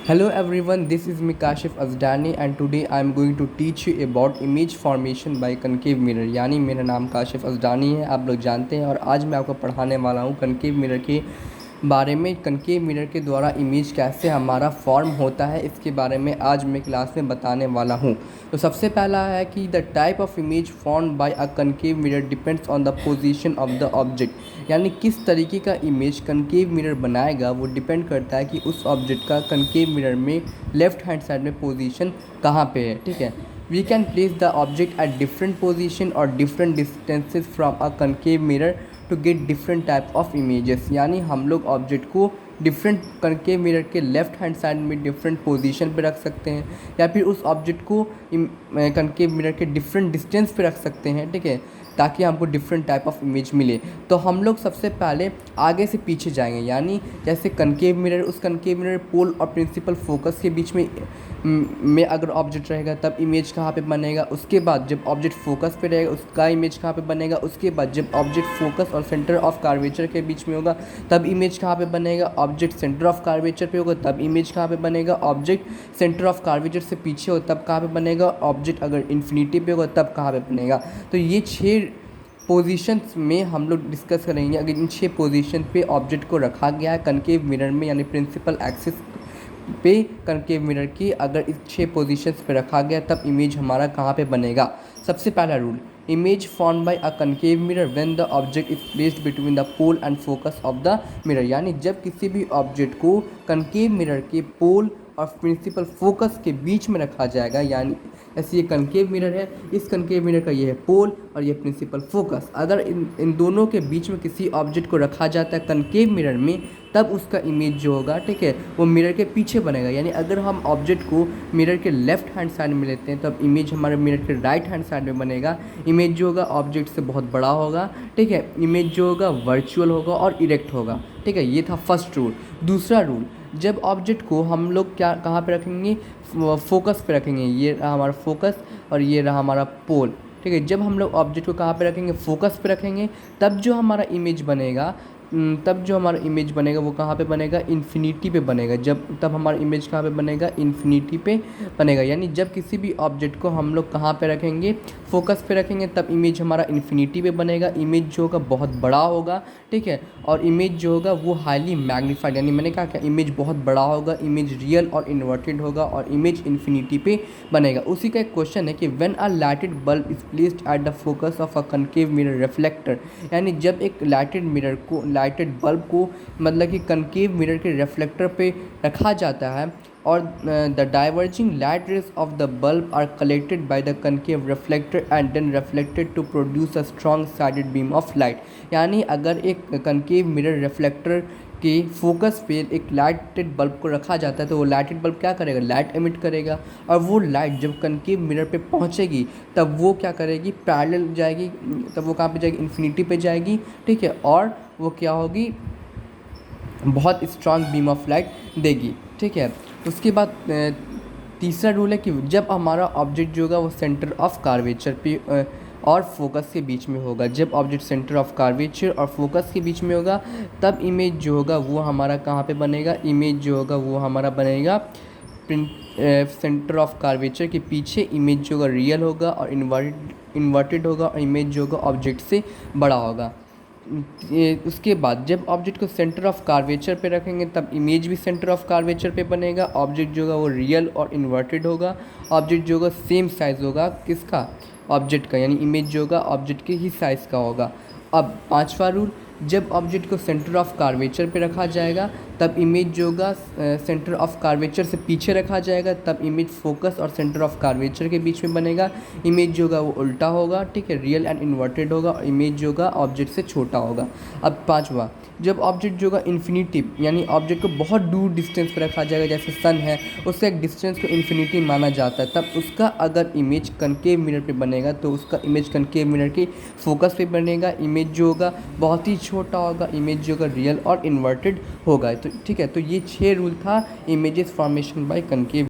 Hello everyone, this is me Kashif Azdani and today I am going to teach you about image formation by concave mirror। यानी मेरा नाम काशिफ अज़दानी है, आप लोग जानते हैं। और आज मैं आपको पढ़ाने वाला हूँ कनकेव मिरर के बारे में। कनकेव मिरर के द्वारा इमेज कैसे हमारा फॉर्म होता है, इसके बारे में आज मैं क्लास में बताने वाला हूँ। तो सबसे पहला है कि the type of image form by a concave mirror depends on the position of the object. यानी किस तरीके का इमेज कनकेव मिरर बनाएगा वो डिपेंड करता है कि उस ऑब्जेक्ट का कनकेव मिरर में लेफ्ट हैंड साइड में पोजीशन कहाँ पे है। ठीक है, we can place the object at different position और different distances from a concave mirror to get different type of images. यानी हम लोग ऑब्जेक्ट को डिफरेंट कनकेव मिरर के लेफ्ट हैंड साइड में डिफरेंट पोजीशन पे रख सकते हैं, या फिर उस ऑब्जेक्ट को कनकेव मिरर के डिफरेंट डिस्टेंस पे रख सकते हैं। ठीक है, ताकि हमको डिफरेंट टाइप ऑफ इमेज मिले। तो हम लोग सबसे पहले आगे से पीछे जाएंगे। यानी जैसे कनकेव मिरर, उस कनकेव मिरर पोल और प्रिंसिपल फोकस के बीच में अगर ऑब्जेक्ट रहेगा तब इमेज कहाँ पे बनेगा। उसके बाद जब ऑब्जेक्ट फोकस पे रहेगा उसका इमेज कहाँ पे बनेगा। उसके बाद जब ऑब्जेक्ट फोकस और सेंटर ऑफ कार्वेचर के बीच में होगा तब इमेज कहाँ पे बनेगा। ऑब्जेक्ट सेंटर ऑफ कार्वेचर पे होगा तब इमेज कहाँ पे बनेगा। ऑब्जेक्ट सेंटर ऑफ कार्वेचर से पीछे हो तब कहाँ पे बनेगा। ऑब्जेक्ट अगर इन्फिनिटी पे होगा तब कहाँ पे बनेगा। तो ये 6 पोजीशंस में हम लोग डिस्कस करेंगे। अगर इन 6 पोजीशन पे ऑब्जेक्ट को रखा गया है कनकेव मिरर में, यानी प्रिंसिपल एक्सिस पे कनकेव मिरर की अगर इस 6 पोजीशंस पे रखा गया तब इमेज हमारा कहाँ पे बनेगा। सबसे पहला rule, image form by a concave mirror when the object is placed between the pole and focus of the mirror. यानी जब किसी भी ऑब्जेक्ट को कनकेव मिरर के पोल और प्रिंसिपल फोकस के बीच में रखा जाएगा। यानी ऐसे ये कनकेव मिरर है, इस कनकेव मिरर का ये है पोल और ये प्रिंसिपल फोकस। अगर इन दोनों के बीच में किसी ऑब्जेक्ट को रखा जाता है कनकेव मिरर में तब उसका इमेज जो होगा, ठीक है, वो मिरर के पीछे बनेगा। यानी अगर हम ऑब्जेक्ट को मिरर के लेफ्ट हैंड साइड में लेते हैं तब इमेज हमारे मिरर के राइट हैंड साइड में बनेगा। इमेज जो होगा ऑब्जेक्ट से बहुत बड़ा होगा। ठीक है, इमेज जो होगा वर्चुअल होगा और इरेक्ट होगा। ठीक है, ये था फर्स्ट रूल। दूसरा रूल, जब ऑब्जेक्ट को हम लोग कहाँ पे रखेंगे, फोकस पे रखेंगे। ये रहा हमारा फोकस और ये रहा हमारा पोल। ठीक है, जब हम लोग ऑब्जेक्ट को कहाँ पे रखेंगे, फोकस पे रखेंगे, तब जो हमारा इमेज बनेगा वो कहाँ पे बनेगा, इन्फिनिटी पे बनेगा। तब हमारा इमेज कहाँ पे बनेगा, इन्फिनिटी पे बनेगा। यानी जब किसी भी ऑब्जेक्ट को हम लोग कहाँ पे रखेंगे, फोकस पे रखेंगे, तब इमेज हमारा इन्फिनिटी पे बनेगा। इमेज जो होगा बहुत बड़ा होगा। ठीक है, और इमेज जो होगा वो हाईली मैग्नीफाइड, यानी मैंने कहा क्या, इमेज बहुत बड़ा होगा, इमेज रियल और इन्वर्टेड होगा और इमेज इन्फिनिटी पे बनेगा। उसी का एक क्वेश्चन है कि when a lighted bulb is placed at the focus of a concave mirror reflector. यानी जब एक लाइटेड बल्ब को मतलब कि कनकेव मिरर के रिफ्लेक्टर पे रखा जाता है और the diverging light rays of the bulb are collected by the concave reflector and then reflected to produce a strong sided beam of light. यानी अगर एक कनकेव मिरर रिफ्लेक्टर के फोकस पे एक लाइटेड बल्ब को रखा जाता है तो वो लाइटेड बल्ब क्या करेगा, लाइट एमिट करेगा। और वो लाइट जब कनकेव मिरर पे पहुंचेगी तब वो क्या करेगी, पैरेलल जाएगी। तब वो कहाँ पे जाएगी, इन्फिनिटी पे जाएगी। ठीक है, और वो क्या होगी, बहुत स्ट्रांग बीम ऑफ लाइट देगी। ठीक है, उसके बाद तीसरा रूल है कि जब हमारा ऑब्जेक्ट जो होगा वो सेंटर ऑफ कार्वेचर पे और फोकस के बीच में होगा। जब ऑब्जेक्ट सेंटर ऑफ कार्वेचर और फोकस के बीच में होगा तब इमेज जो होगा वो हमारा कहाँ पे बनेगा, इमेज जो होगा वो हमारा बनेगा सेंटर ऑफ कार्वेचर के पीछे। इमेज जो होगा रियल होगा और इन्वर्टेड होगा और इमेज जो होगा ऑब्जेक्ट से बड़ा होगा। उसके बाद जब ऑब्जेक्ट को सेंटर ऑफ कार्वेचर पे रखेंगे तब इमेज भी सेंटर ऑफ कार्वेचर पे बनेगा। ऑब्जेक्ट जो होगा वो रियल और इन्वर्टेड होगा। ऑब्जेक्ट जो होगा सेम साइज़ होगा किसका, ऑब्जेक्ट का, यानी इमेज जो होगा ऑब्जेक्ट के ही साइज़ का होगा। अब पांचवा रूल, जब ऑब्जेक्ट को सेंटर ऑफ कार्वेचर पे रखा जाएगा तब इमेज जो होगा सेंटर ऑफ कार्वेचर से पीछे रखा जाएगा। तब इमेज फोकस और सेंटर ऑफ कार्वेचर के बीच में बनेगा। इमेज जो होगा वो उल्टा होगा। ठीक है, रियल एंड इन्वर्टेड होगा और इमेज जो होगा ऑब्जेक्ट से छोटा होगा। अब पांचवा, जब ऑब्जेक्ट जो होगा इन्फिनिटी, यानी ऑब्जेक्ट को बहुत दूर डिस्टेंस पर रखा जाएगा, जैसे सन है, उससे एक डिस्टेंस को इन्फिनिटी माना जाता है, तब उसका अगर इमेज कनकेव मिरर पे बनेगा तो उसका इमेज कनकेव मिरर के फोकस पे बनेगा। इमेज जो होगा बहुत ही छोटा होगा। इमेज जो होगा रियल और इन्वर्टेड होगा। तो ठीक है, तो ये 6 रूल था इमेजेस फॉर्मेशन बाय कनकेव।